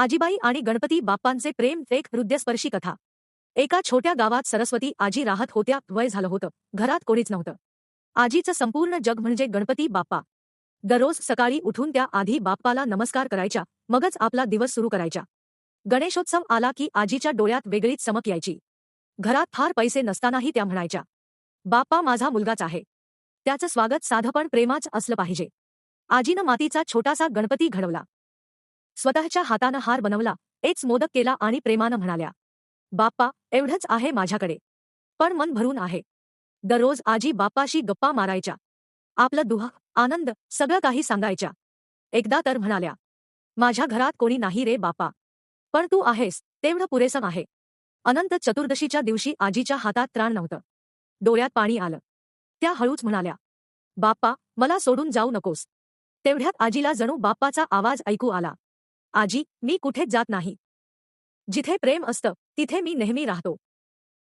आजीबाई आणि गणपती बाप्पांचे प्रेम एक हृदयस्पर्शी कथा। एका छोट्या गावात सरस्वती आजी राहत होत्या। वय झालं होतं, घरात कोणीच नव्हतं। आजीचं संपूर्ण जग म्हणजे गणपती बाप्पा। दररोज सकाळी उठून त्या आधी बाप्पाला नमस्कार करायच्या, मगच आपला दिवस सुरू करायच्या। गणेशोत्सव आला की आजीच्या डोळ्यात वेगळीच चमक यायची। घरात फार पैसे नसतानाही त्या म्हणायच्या, बाप्पा माझा मुलगाच आहे, त्याचं स्वागत साधं पण प्रेमाचं असलं पाहिजे। आजीनं मातीचा छोटासा गणपती घडवला, स्वतःच्या हातानं हार बनवला, एक मोदक केला आणि प्रेमानं म्हणाल्या, बाप्पा एवढंच आहे माझ्याकडे, पण मन भरून आहे। दररोज आजी बाप्पाशी गप्पा मारायच्या, आपलं दुःख आनंद सगळं काही सांगायच्या। एकदा तर म्हणाल्या, माझ्या घरात कोणी नाही रे बाप्पा, पण तू आहेस तेवढं पुरेसं आहे। अनंत चतुर्दशीच्या दिवशी आजीच्या हातात त्राण नव्हतं, डोळ्यात पाणी आलं। त्या हळूच म्हणाल्या, बाप्पा मला सोडून जाऊ नकोस। तेवढ्यात आजीला जणू बाप्पाचा आवाज ऐकू आला, आजी मी कुठेच जात नाही, जिथे प्रेम असतं तिथे मी नेहमी राहतो।